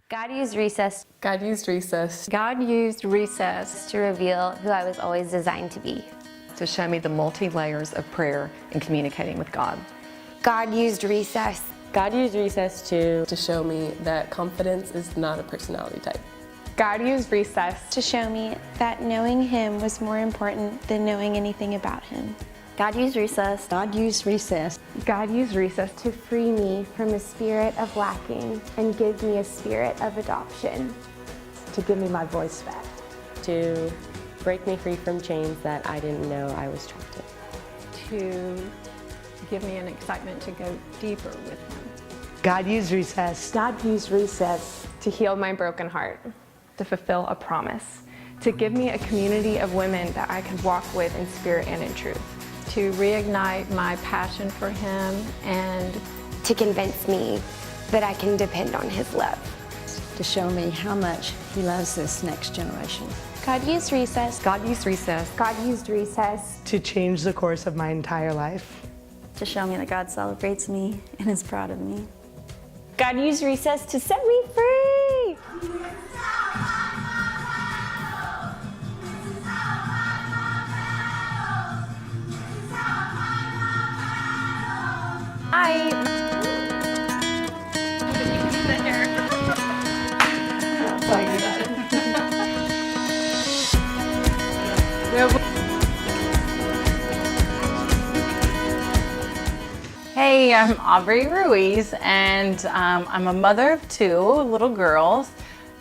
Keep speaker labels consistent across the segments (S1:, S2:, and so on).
S1: God used recess.
S2: God used recess
S3: God used recess
S1: To reveal who I was always designed to be.
S4: to show me the multi-layers of prayer and communicating with God.
S5: God used recess.
S6: God used recess
S2: to show me that confidence is not a personality type.
S3: God used recess
S7: to show me that knowing Him was more important than knowing anything about Him.
S1: God used recess.
S5: God used recess.
S3: God used recess
S8: to free me from a spirit of lacking and give me a spirit of adoption.
S9: To give me my voice back.
S6: to break me free from chains that I didn't know I was trapped in.
S3: to give me an excitement to go deeper with Him.
S10: God used recess.
S8: God used recess
S3: To heal my broken heart. To fulfill a promise. To give me a community of women that I could walk with in spirit and in truth. To reignite my passion for Him and
S5: To convince me that I can depend on His love.
S9: To show me how much He loves this next generation.
S7: God used recess
S4: God used recess
S8: God used recess
S10: To change the course of my entire life.
S1: To show me that God celebrates me and is proud of me.
S8: God used recess to set me free.
S11: Hey, I'm Aubrey RUIZ, and I'm a mother of two little girls,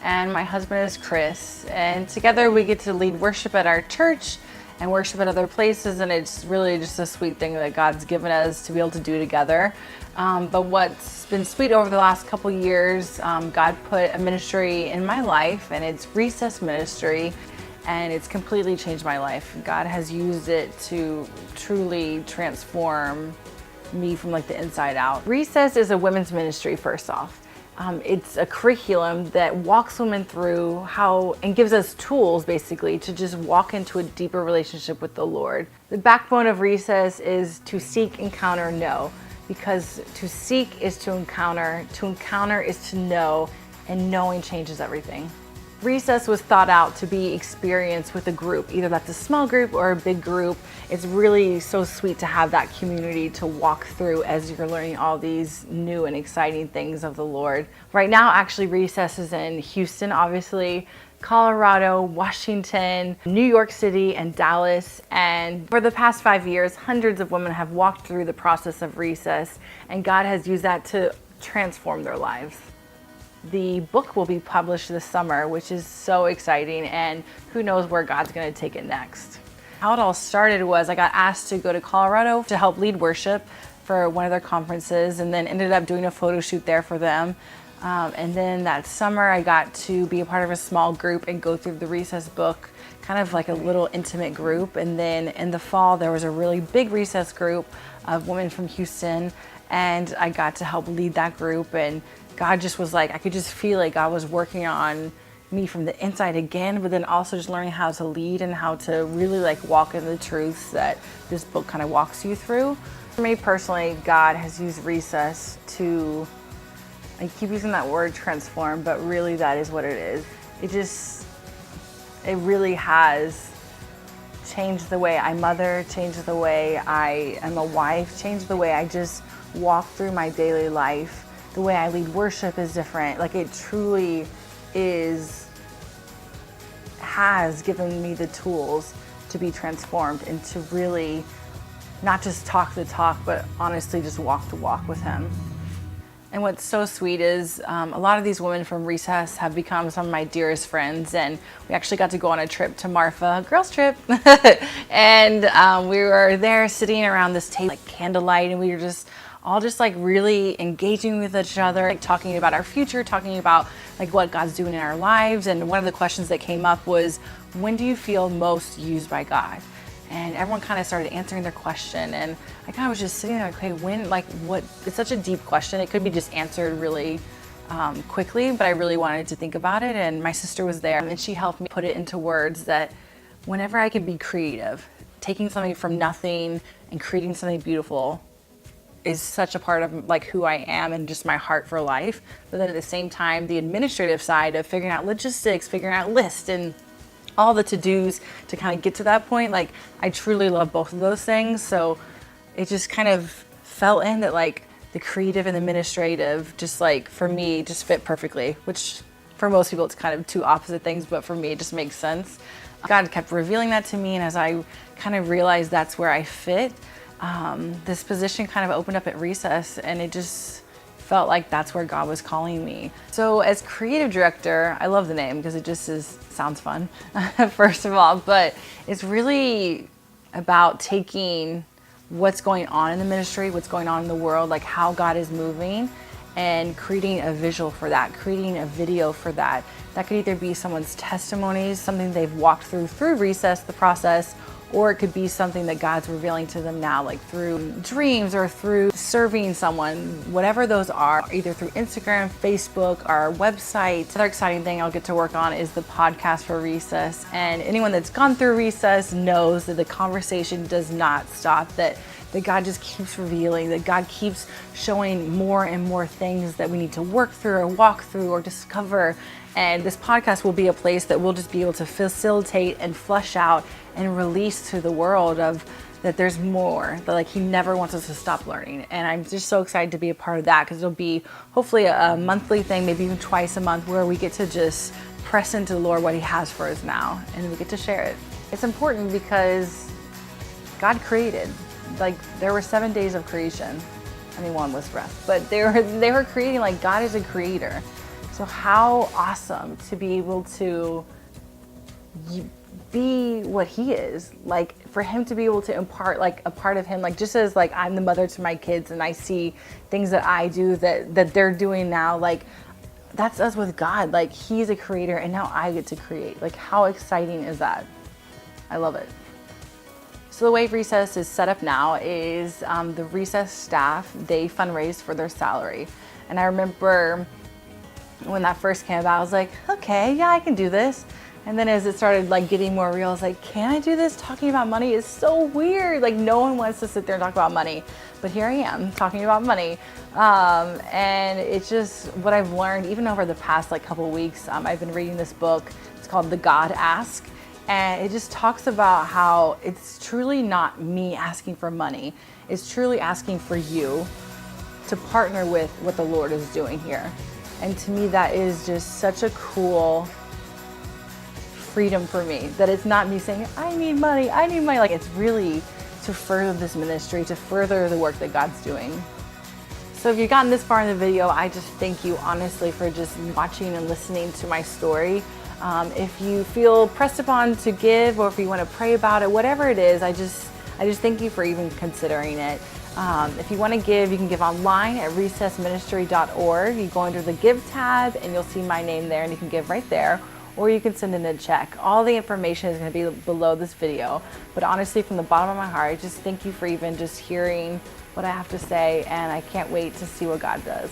S11: and my husband is Chris, and together we get to lead worship at our church and worship at other places, and it's really just a sweet thing that God's given us to be able to do together. But what's been sweet over the last couple years, God put a ministry in my life, and it's Recess Ministry, and it's completely changed my life. God has used it to truly transform me from like the inside out. Recess is a women's ministry, first off. It's a curriculum that walks women through how and gives us tools basically to just walk into a deeper relationship with the Lord. The backbone of Recess is to seek, encounter, know, because to seek is to encounter is to know, and knowing changes everything. Recess was thought out to be experienced with a group, either that's a small group or a big group. It's really so sweet to have that community to walk through as you're learning all these new and exciting things of the Lord. Right now, actually, Recess is in Houston, obviously, Colorado, Washington, New York City, and Dallas. And for the past 5 years, hundreds of women have walked through the process of Recess, and God has used that to transform their lives. The book will be published this summer, which is so exciting, and who knows where God's going to take it next. How it all started was I got asked to go to Colorado to help lead worship for one of their conferences, and then ended up doing a photo shoot there for them. And then that summer I got to be a part of a small group and go through the Recess book, kind of like a little intimate group. And then in the fall there was a really big Recess group of women from Houston, and I got to help lead that group, and God just was like, I could just feel like God was working on me from the inside again, but then also just learning how to lead and how to really like walk in the truths that this book kind of walks you through. For me personally, God has used Recess to, I keep using that word transform, but really that is what it is. It really has changed the way I mother, changed the way I am a wife, changed the way I just walk through my daily life. The way I lead worship is different. Like it truly has given me the tools to be transformed and to really not just talk the talk, but honestly just walk the walk with Him. And what's so sweet is a lot of these women from Recess have become some of my dearest friends, and we actually got to go on a trip to Marfa, girls trip, and we were there sitting around this table, like candlelight, and we were just all just like really engaging with each other, like talking about our future, talking about like what God's doing in our lives. And one of the questions that came up was, when do you feel most used by God? And everyone kind of started answering their question, and I kind of was just sitting there like, okay, when, like what? It's such a deep question. It could be just answered really quickly, but I really wanted to think about it. And my sister was there, and she helped me put it into words that whenever I could be creative, taking something from nothing and creating something beautiful, is such a part of like who I am and just my heart for life. But then at the same time, the administrative side of figuring out logistics, figuring out lists, and all the to-dos to kind of get to that point, like I truly love both of those things. So it just kind of fell in that like the creative and the administrative just like for me just fit perfectly, which for most people it's kind of two opposite things, but for me it just makes sense. God kept revealing that to me, and as I kind of realized that's where I fit, this position kind of opened up at Recess, and it just felt like that's where God was calling me. So as creative director, I love the name because it just sounds fun, first of all, but it's really about taking what's going on in the ministry, what's going on in the world, like how God is moving, and creating a visual for that, creating a video for that. That could either be someone's testimonies, something they've walked through Recess, the process, or it could be something that God's revealing to them now, like through dreams or through serving someone, whatever those are, either through Instagram, Facebook, our website. Another exciting thing I'll get to work on is the podcast for Recess. And anyone that's gone through Recess knows that the conversation does not stop, that God just keeps revealing, that God keeps showing more and more things that we need to work through or walk through or discover. And this podcast will be a place that we'll just be able to facilitate and flush out and release to the world of that there's more, that like he never wants us to stop learning. And I'm just so excited to be a part of that, because it'll be hopefully a monthly thing, maybe even twice a month, where we get to just press into the Lord what he has for us now, and we get to share it. It's important because God created, like there were 7 days of creation. I mean, one was rest, but they were creating, like God is a creator. So how awesome to be able to be what he is, like for him to be able to impart like a part of him, like just as like I'm the mother to my kids and I see things that I do that they're doing now, like that's us with God. Like he's a creator and now I get to create. Like how exciting is that? I love it. So the way Recess is set up now is the Recess staff, they fundraise for their salary. And I remember when that first came about, I was like, okay, yeah, I can do this. And then as it started like getting more real, I was like, can I do this? Talking about money is so weird. Like no one wants to sit there and talk about money, but here I am talking about money. And it's just what I've learned even over the past like couple weeks. I've been reading this book. It's called The God Ask. And it just talks about how it's truly not me asking for money. It's truly asking for you to partner with what the Lord is doing here. And to me, that is just such a cool freedom for me, that it's not me saying, I need money. Like it's really to further this ministry, to further the work that God's doing. So if you've gotten this far in the video, I just thank you honestly for just watching and listening to my story. If you feel pressed upon to give, or if you want to pray about it, whatever it is, I just thank you for even considering it. If you want to give, you can give online at recessministry.org. You go under the Give tab and you'll see my name there, and you can give right there, or you can send in a check. All the information is going to be below this video. But honestly, from the bottom of my heart, I just thank you for even just hearing what I have to say, and I can't wait to see what God does.